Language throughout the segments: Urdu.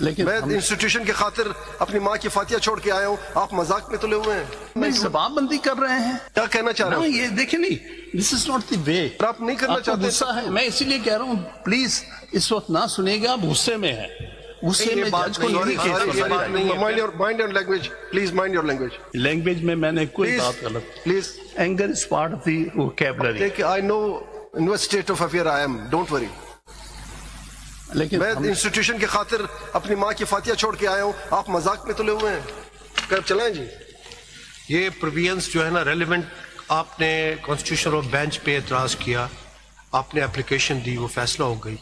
لیکن میں انسٹیٹیوشن کی خاطر اپنی ماں کی فاتحہ چھوڑ کے آیا ہوں، آپ مذاق میں تلے ہوئے ہیں. نہیں زبان بندی کر رہے ہیں. کیا کہنا چاہ رہے نہیں ہیں؟ یہ دیکھیں نہیں، دس از ناٹ دی وے. آپ نہیں کرنا آپ کو چاہتے؟ غصہ ہے، میں اسی لیے کہہ رہا ہوں پلیز اس وقت نہ سنیے گا، آپ غصے میں ہیں. غصے میں جج کو نہیں mind your language please, mind your language language میں میں نے کوئی بات غلط. Please. Anger is part of the vocabulary. I know in what state of affair I am, don't worry. لیکن میں انسٹیٹیوشن کی خاطر اپنی ماں کی فاتحہ چھوڑ کے آیا ہوں، آپ مذاق میں تلے ہوئے ہیں. کب چلائیں جی. یہ پروویژنس جو ہے نا ریلیونٹ، آپ نے کانسٹیٹیوشن آف بینچ پہ اعتراض کیا، آپ نے اپلیکیشن دی، وہ فیصلہ ہو گئی.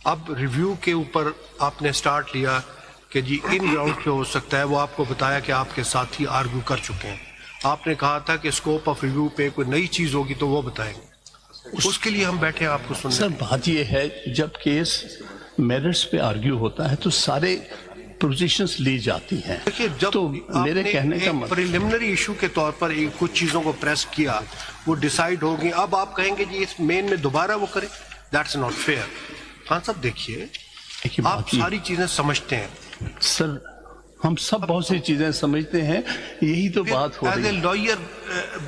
اب ریویو کے اوپر آپ نے سٹارٹ لیا کہ جی ان گراؤنڈ پہ ہو سکتا ہے، وہ آپ کو بتایا کہ آپ کے ساتھی آرگو کر چکے ہیں. آپ نے کہا تھا کہ اسکوپ آف ریویو پہ کوئی نئی چیز ہوگی تو وہ بتائیں گے. اس کے لیے ہم بیٹھے ہیں آپ کو سننے. سر بات یہ ہے جب کیس میرٹس پہ آرگیو ہوتا ہے تو سارے پوزیشنز لی جاتی ہیں. دیکھیے جب تو آپ میرے نے کہنے کا ایک مطلب پریلیمنری ایشو کے طور پر کچھ چیزوں کو پریس کیا، وہ ڈیسائیڈ ہو گئی، اب آپ کہیں گے جی اس مین میں دوبارہ وہ کریں، دیٹس ناٹ فیئر. خان صاحب دیکھیے آپ ساری چیزیں سمجھتے ہیں. سر ہم سب بہت سی چیزیں سمجھتے ہیں، یہی تو بات ہو ایز اے رہی لائر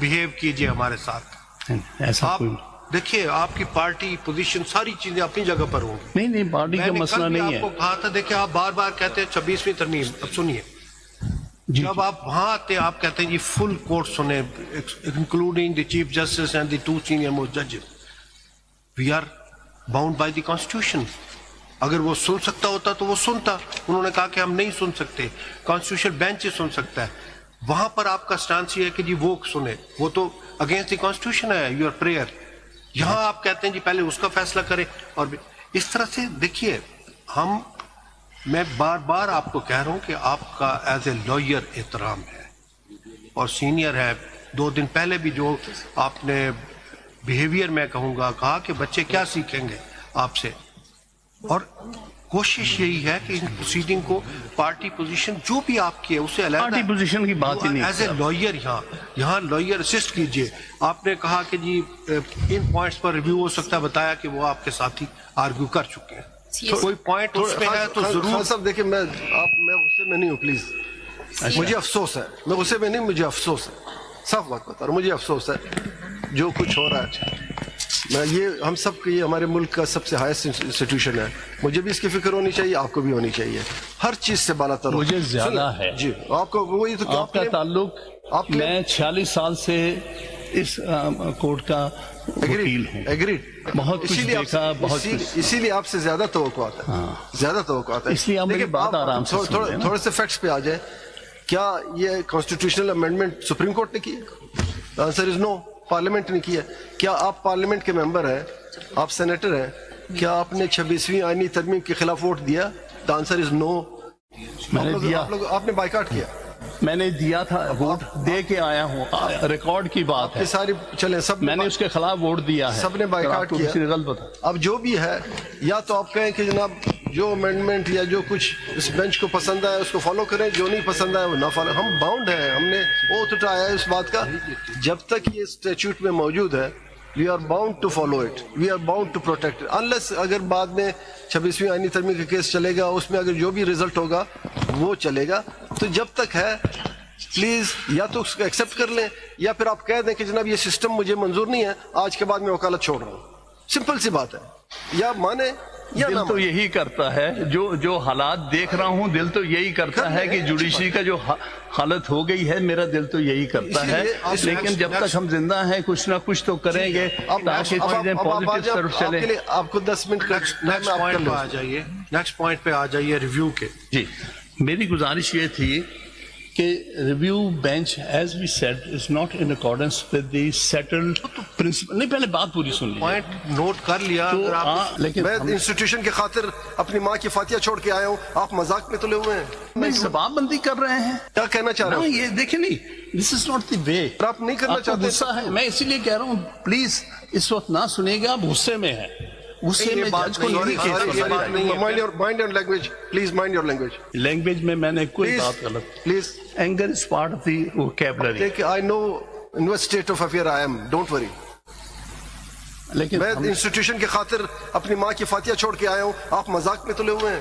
بہیو کیجئے ہمارے ساتھ. ہے. ایسا آپ کوئی دیکھیے آپ کی پارٹی پوزیشن ساری چیزیں اپنی جگہ پر ہوں گی. نہیں پارٹی کا مسئلہ نہیں آپ ہے. کو کہا تھا دیکھیں آپ بار بار کہتے ہیں 26ویں ترمیم. اب سنیے جی جب آپ وہاں آتے ہیں آپ کہتے ہیں جی فل کورٹ سنیں including the chief justice and the 2 senior most ججز. We are bound by the constitution. اگر وہ سن سکتا ہوتا تو وہ سنتا. انہوں نے کہا کہ ہم نہیں سن سکتے، کانسٹیٹیوشن بینچ ہی سن سکتا ہے. وہاں پر آپ کا سٹانس یہ ہے کہ جی وہ سنے، وہ تو اگینسٹ دی کانسٹیٹیوشن ہے یور پریئر. یہاں آپ کہتے ہیں جی پہلے اس کا فیصلہ کریں. اور اس طرح سے دیکھیے میں بار بار آپ کو کہہ رہا ہوں کہ آپ کا ایز اے لائر احترام ہے اور سینئر ہے. 2 دن پہلے بھی جو آپ نے بیہیویئر میں کہوں گا کہا کہ بچے کیا سیکھیں گے آپ سے. اور کوشش یہی ہے کہ ان پروسیڈنگ کو پارٹی پوزیشن جو بھی آپ کی ہے اسے علیحدہ پارٹی پوزیشن کی بات ہی نہیں. ایز اے لائر یہاں لائر اسسٹ کیجئے. آپ نے کہا کہ جی ان پوائنٹس پر ریویو ہو سکتا ہے، بتایا کہ وہ آپ کے ساتھی آرگیو کر چکے ہیں. کوئی پوائنٹ اس میں ہے تو ضرور. خان صاحب دیکھیں میں غصے میں نہیں ہوں پلیز. مجھے افسوس ہے، میں غصے میں نہیں، مجھے افسوس ہے. صاف بات بتا رہا ہوں، مجھے افسوس ہے جو کچھ ہو رہا ہے. یہ ہم سب کے، یہ ہمارے ملک کا سب سے ہائیسٹ انسٹیٹیوشن ہے. مجھے بھی اس کی فکر ہونی چاہیے، آپ کو بھی ہونی چاہیے. ہر چیز سے بالا تر مجھے زیادہ ہے. جی آپ کو وہی تو آپ کا تعلق، میں 46 سال سے اس کورٹ کا وکیل ہوں. ایگریڈ. بہت کچھ دیکھا، بہت کچھ. اسی لیے آپ سے زیادہ توقعات ہے، زیادہ توقعات ہے. اس لیے آپ میری بات آرام سے سنیں. تھوڑے سے فیکٹس پہ آ جائیں. کیا یہ کانسٹیٹیوشنل امینڈمنٹ سپریم کورٹ نے کی؟ Answer is know. پارلیمنٹ نے کی ہے. کیا آپ پارلیمنٹ کے ممبر ہیں، آپ سینیٹر ہیں، کیا آپ نے 26ویں آئینی ترمیم کے خلاف ووٹ دیا؟ دا آنسر از نو. میں نے دیا. آپ نے بائیکاٹ کیا. میں نے دیا تھا، ووٹ دے کے آیا ہوں، ریکارڈ کی بات ہے. ساری چلیں سب میں نے اس کے خلاف ووٹ دیا ہے. سب نے بائیکاٹ کیا. غلط بتا. اب جو بھی ہے، یا تو آپ کہیں کہ جناب جو امینڈمنٹ یا جو کچھ اس بینچ کو پسند آئے اس کو فالو کریں، جو نہیں پسند آئے وہ نہ فالو. ہم باؤنڈ ہیں، ہم نے اوتھ اٹھایا ہے اس بات کا. جب تک یہ اسٹیچوٹ میں موجود ہے we are bound to follow it, we are bound to protect. Unless اگر بعد میں 26ویں آئینی ترمیم کا کیس چلے گا، اس میں اگر جو بھی رزلٹ ہوگا وہ چلے گا. تو جب تک ہے پلیز یا تو اس کو ایکسیپٹ کر لیں، یا پھر آپ کہہ دیں کہ جناب یہ سسٹم مجھے منظور نہیں ہے، آج کے بعد میں وکالت چھوڑ رہا ہوں. سمپل سی بات ہے. یا مانے یا دل نہ تو مانے. یہی کرتا ہے، جو حالات دیکھ رہا ہوں دل تو یہی کرتا ہے کہ جوڈیشری کا جو حالت ہو گئی ہے، میرا دل تو یہی کرتا ہے. لیکن جب تک ہم زندہ ہیں کچھ نہ کچھ تو کریں گے تاکہ چیزیں پازیٹیو طرف چلیں. آپ کو 10 منٹ نیکسٹ پوائنٹ پہ آ جائیے. نیکسٹ پوائنٹ پہ آ جائیے ریویو کے. جی میری گزارش یہ تھی کہ review bench as we said is not in accordance with the settled principle. نہیں پہلے بات پوری سن لیجیے. پوائنٹ نوٹ کر لیا. لیکن میں انسٹیٹیوشن کی خاطر اپنی ماں کی فاتحہ چھوڑ کے آیا ہوں، آپ مذاق میں تلے ہوئے ہیں. نہیں زبان بندی کر رہے ہیں. کیا کہنا چاہ رہے ہیں؟ یہ دیکھیں نہیں، دس از ناٹ دی وے. آپ نہیں کرنا آپ کو چاہتے؟ غصہ ہے، میں اسی لیے کہہ رہا ہوں پلیز اس وقت نہ سنیے گا، آپ غصے میں ہیں. غصے میں جج کو نہیں. Mind your language please, mind your language. Language میں نے کوئی بات غلط. Please. Anger is part of the vocabulary. I know in what state of affair I am, don't worry. لیکن میں انسٹیٹیوشن کی خاطر اپنی ماں کی فاتحہ چھوڑ کے آیا ہوں، آپ مذاق میں تلے ہوئے ہیں.